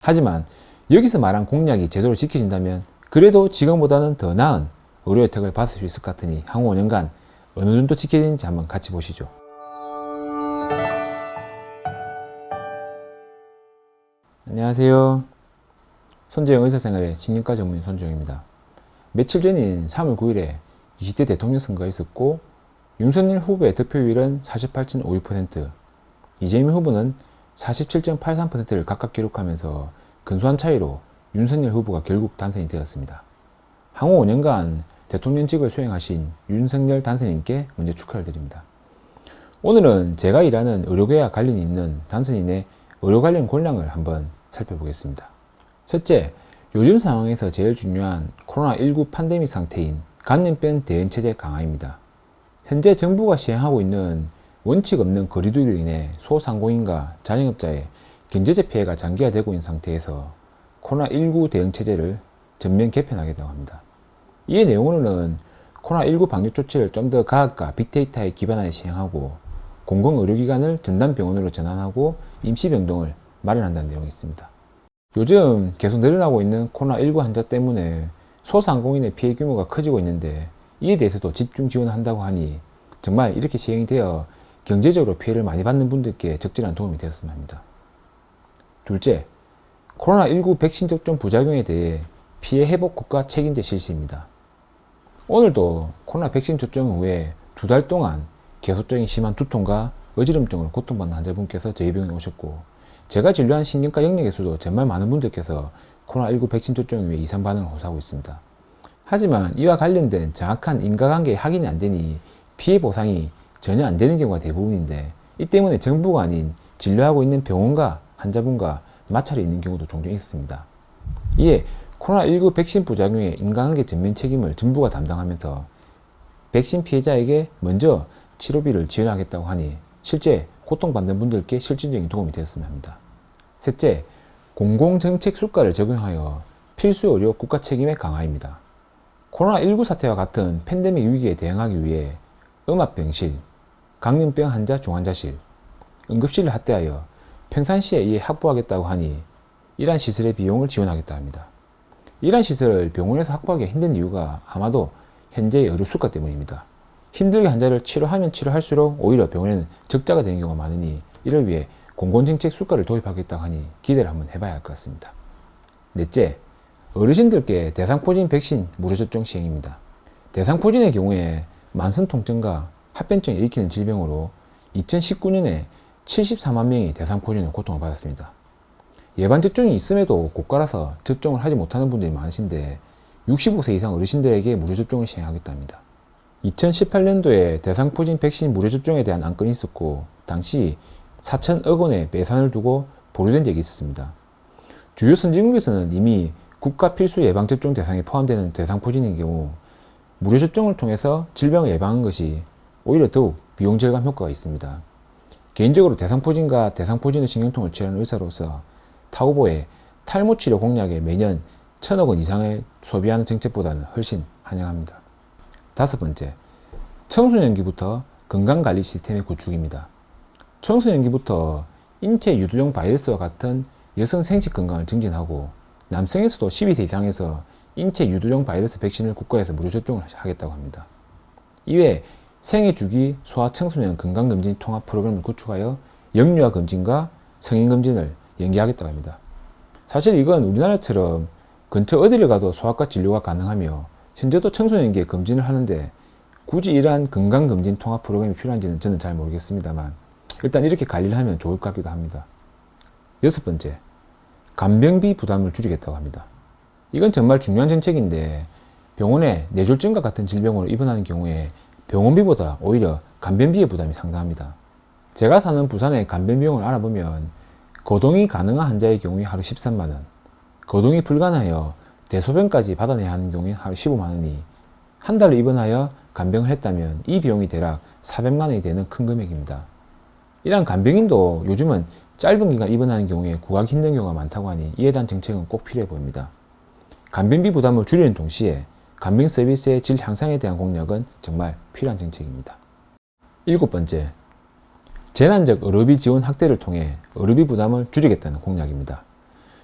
하지만 여기서 말한 공약이 제대로 지켜진다면 그래도 지금보다는 더 나은 의료 혜택을 받을 수 있을 것 같으니 향후 5년간 어느 정도 지켜지는지 한번 같이 보시죠. 안녕하세요. 손재영 의사생활의 신경과 전문의 손재영입니다. 며칠 전인 3월 9일에 20대 대통령 선거가 있었고 윤석열 후보의 득표율은 48.52%, 이재명 후보는 47.83%를 각각 기록하면서 근소한 차이로 윤석열 후보가 결국 당선이 되었습니다. 향후 5년간 대통령직을 수행하신 윤석열 당선인께 먼저 축하를 드립니다. 오늘은 제가 일하는 의료계와 관련이 있는 당선인의 의료 관련 권량을 한번 살펴보겠습니다. 첫째, 요즘 상황에서 제일 중요한 코로나19 팬데믹 상태인 감염병 대응체제 강화입니다. 현재 정부가 시행하고 있는 원칙 없는 거리두기로 인해 소상공인과 자영업자의 경제적 피해가 장기화되고 있는 상태에서 코로나19 대응체제를 전면 개편하겠다고 합니다. 이의 내용으로는 코로나19 방역 조치를 좀 더 과학과 빅데이터에 기반하여 시행하고 공공의료기관을 전담병원으로 전환하고 임시병동을 마련한다는 내용이 있습니다. 요즘 계속 늘어나고 있는 코로나19 환자 때문에 소상공인의 피해 규모가 커지고 있는데 이에 대해서도 집중 지원을 한다고 하니 정말 이렇게 시행이 되어 경제적으로 피해를 많이 받는 분들께 적절한 도움이 되었으면 합니다. 둘째, 코로나19 백신 접종 부작용에 대해 피해 회복 국가 책임제 실시입니다. 오늘도 코로나 백신 접종 후에 2달 동안 계속적인 심한 두통과 어지럼증으로 고통받는 환자분께서 저희 병원에 오셨고 제가 진료한 신경과 영역에서도 정말 많은 분들께서 코로나19 백신 접종을 위해 이상 반응을 호소하고 있습니다. 하지만 이와 관련된 정확한 인과관계 확인이 안 되니 피해 보상이 전혀 안 되는 경우가 대부분인데 이 때문에 정부가 아닌 진료하고 있는 병원과 환자분과 마찰이 있는 경우도 종종 있습니다. 이에 코로나19 백신 부작용의 인과관계 전면 책임을 정부가 담당하면서 백신 피해자에게 먼저 치료비를 지원하겠다고 하니 실제 고통받는 분들께 실질적인 도움이 되었으면 합니다. 셋째, 공공정책 수가를 적용하여 필수 의료 국가 책임의 강화입니다. 코로나19 사태와 같은 팬데믹 위기에 대응하기 위해 음압병실, 감염병 환자 중환자실, 응급실을 확대하여 평상시에 이에 확보하겠다고 하니 이러한 시설의 비용을 지원하겠다 합니다. 이러한 시설을 병원에서 확보하기 힘든 이유가 아마도 현재의 의료 수가 때문입니다. 힘들게 환자를 치료하면 치료할수록 오히려 병원에는 적자가 되는 경우가 많으니 이를 위해 공공정책 수가를 도입하겠다고 하니 기대를 한번 해봐야 할 것 같습니다. 넷째, 어르신들께 대상포진 백신 무료 접종 시행입니다. 대상포진의 경우에 만성통증과 합병증을 일으키는 질병으로 2019년에 74만 명이 대상포진으로 고통을 받았습니다. 예방접종이 있음에도 고가라서 접종을 하지 못하는 분들이 많으신데 65세 이상 어르신들에게 무료 접종을 시행하겠다 합니다. 2018년도에 대상포진 백신 무료 접종에 대한 안건이 있었고 당시 4천억 원의 예산을 두고 보류된 적이 있었습니다. 주요 선진국에서는 이미 국가 필수 예방접종 대상에 포함되는 대상포진의 경우 무료 접종을 통해서 질병을 예방한 것이 오히려 더욱 비용 절감 효과가 있습니다. 개인적으로 대상포진과 대상포진의 신경통을 치료하는 의사로서 타 후보의 탈모 치료 공약에 매년 1,000억 원 이상을 소비하는 정책보다는 훨씬 환영합니다. 다섯 번째, 청소년기부터 건강관리 시스템의 구축입니다. 청소년기부터 인체 유두종 바이러스와 같은 여성 생식 건강을 증진하고 남성에서도 12세 이상에서 인체 유두종 바이러스 백신을 국가에서 무료 접종을 하겠다고 합니다. 이외에 생애 주기 소아 청소년 건강검진 통합 프로그램을 구축하여 영유아 검진과 성인 검진을 연계하겠다고 합니다. 사실 이건 우리나라처럼 근처 어디를 가도 소아과 진료가 가능하며 현재도 청소년기에 검진을 하는데 굳이 이러한 건강검진 통합 프로그램이 필요한지는 저는 잘 모르겠습니다만 일단 이렇게 관리를 하면 좋을 것 같기도 합니다. 여섯 번째, 간병비 부담을 줄이겠다고 합니다. 이건 정말 중요한 정책인데 병원에 뇌졸중과 같은 질병으로 입원하는 경우에 병원비보다 오히려 간병비의 부담이 상당합니다. 제가 사는 부산의 간병비용을 알아보면 거동이 가능한 환자의 경우에 하루 13만원, 거동이 불가능하여 대소변까지 받아내야 하는 경우에 하루 15만원이 한 달을 입원하여 간병을 했다면 이 비용이 대략 400만원이 되는 큰 금액입니다. 이러한 간병인도 요즘은 짧은 기간 입원하는 경우에 구하기 힘든 경우가 많다고 하니 이에 대한 정책은 꼭 필요해 보입니다. 간병비 부담을 줄이는 동시에 간병 서비스의 질 향상에 대한 공약은 정말 필요한 정책입니다. 일곱 번째, 재난적 의료비 지원 확대를 통해 의료비 부담을 줄이겠다는 공약입니다.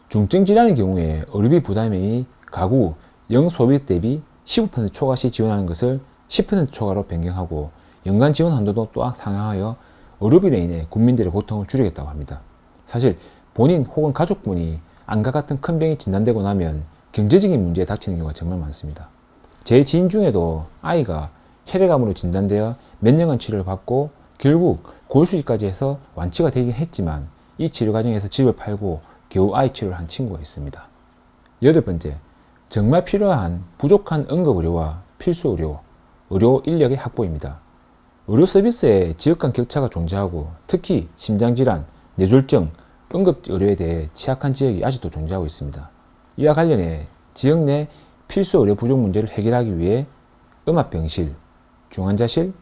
중증 질환의 경우에 의료비 부담이 가구 영소비액 대비 15% 초과 시 지원하는 것을 10% 초과로 변경하고 연간 지원 한도도 또한 상향하여 의료비로 인해 국민들의 고통을 줄이겠다고 합니다. 사실 본인 혹은 가족분이 암과 같은 큰 병이 진단되고 나면 경제적인 문제에 닥치는 경우가 정말 많습니다. 제 지인 중에도 아이가 혈액암으로 진단되어 몇 년간 치료를 받고 결국 골수술까지 해서 완치가 되긴 했지만 이 치료 과정에서 집을 팔고 겨우 아이 치료를 한 친구가 있습니다. 8번째, 정말 필요한 부족한 응급의료와 필수의료, 의료 인력의 확보입니다. 의료 서비스에 지역 간 격차가 존재하고 특히 심장질환, 뇌졸중, 응급의료에 대해 취약한 지역이 아직도 존재하고 있습니다. 이와 관련해 지역 내 필수 의료 부족 문제를 해결하기 위해 음압병실, 중환자실,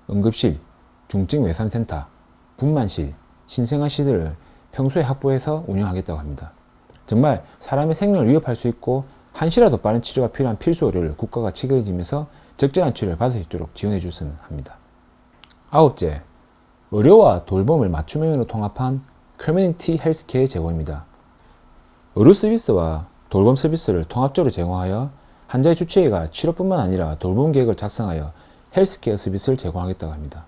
응급실, 중증외상센터, 분만실, 신생아실을 평소에 확보해서 운영하겠다고 합니다. 정말 사람의 생명을 위협할 수 있고 한시라도 빠른 치료가 필요한 필수 의료를 국가가 책임지면서 적절한 치료를 받을 수 있도록 지원해 줬으면 합니다. 9째, 의료와 돌봄을 맞춤형으로 통합한 커뮤니티 헬스케어 제공입니다. 의료 서비스와 돌봄 서비스를 통합적으로 제공하여 환자의 주치의가 치료뿐만 아니라 돌봄 계획을 작성하여 헬스케어 서비스를 제공하겠다고 합니다.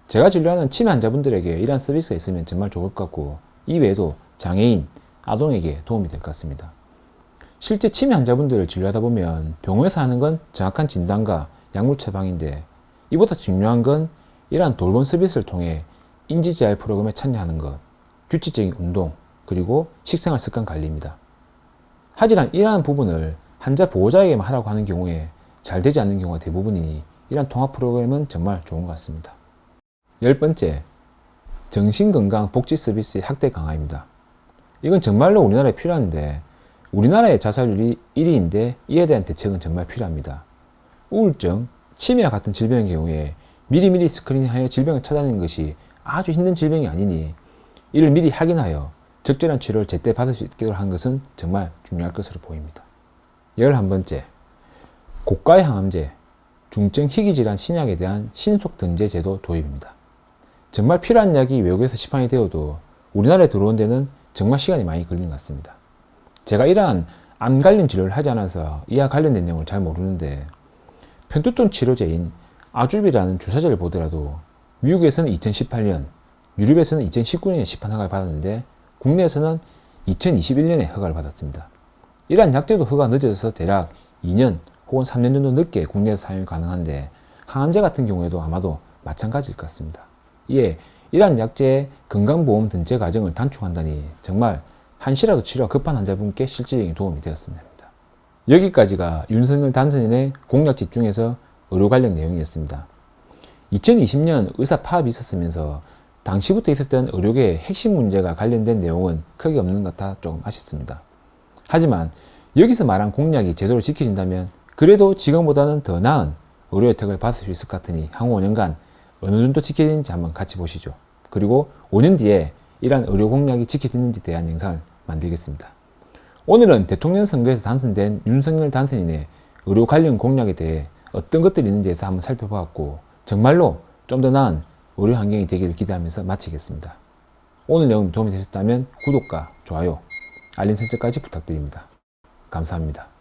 제가 진료하는 치매 환자분들에게 이러한 서비스가 있으면 정말 좋을 것 같고 이 외에도 장애인, 아동에게 도움이 될 것 같습니다. 실제 치매 환자분들을 진료하다 보면 병원에서 하는 건 정확한 진단과 약물 처방인데 이보다 중요한 건 이러한 돌봄 서비스를 통해 인지재활 프로그램에 참여하는 것, 규칙적인 운동, 그리고 식생활 습관 관리입니다. 하지만 이러한 부분을 환자 보호자에게만 하라고 하는 경우에 잘 되지 않는 경우가 대부분이니 이러한 통합 프로그램은 정말 좋은 것 같습니다. 10번째, 정신건강 복지 서비스의 확대 강화입니다. 이건 정말로 우리나라에 필요한데 우리나라의 자살률이 1위인데 이에 대한 대책은 정말 필요합니다. 우울증, 치매와 같은 질병의 경우에 미리미리 스크린하여 질병을 찾아내는 것이 아주 힘든 질병이 아니니 이를 미리 확인하여 적절한 치료를 제때 받을 수 있도록 하는 것은 정말 중요할 것으로 보입니다. 11번째, 고가의 항암제, 중증 희귀질환 신약에 대한 신속 등재 제도 도입입니다. 정말 필요한 약이 외국에서 시판이 되어도 우리나라에 들어온 데는 정말 시간이 많이 걸리는 것 같습니다. 제가 이러한 암 관련 치료를 하지 않아서 이와 관련된 내용을 잘 모르는데 편두통 치료제인 아주비라는 주사제를 보더라도 미국에서는 2018년, 유럽에서는 2019년에 시판 허가를 받았는데 국내에서는 2021년에 허가를 받았습니다. 이러한 약제도 허가가 늦어져서 대략 2년 혹은 3년 정도 늦게 국내에서 사용이 가능한데 항암제 같은 경우에도 아마도 마찬가지일 것 같습니다. 이에 이러한 약제의 건강보험 등재 과정을 단축한다니 정말 한시라도 치료가 급한 환자분께 실질적인 도움이 되었으면 합니다. 여기까지가 윤석열 당선인의 공약 집중에서 의료 관련 내용이었습니다. 2020년 의사 파업이 있었으면서 당시부터 있었던 의료계의 핵심 문제가 관련된 내용은 크게 없는 것 같아 조금 아쉽습니다. 하지만 여기서 말한 공약이 제대로 지켜진다면 그래도 지금보다는 더 나은 의료 혜택을 받을 수 있을 것 같으니 향후 5년간 어느 정도 지켜지는지 한번 같이 보시죠. 그리고 5년 뒤에 이러한 의료 공약이 지켜지는지에 대한 영상을 만들겠습니다. 오늘은 대통령 선거에서 당선된 윤석열 당선인의 의료 관련 공약에 대해 어떤 것들이 있는지에서 한번 살펴보았고 정말로 좀 더 나은 의료 환경이 되기를 기대하면서 마치겠습니다. 오늘 내용이 도움이 되셨다면 구독과 좋아요, 알림 설정까지 부탁드립니다. 감사합니다.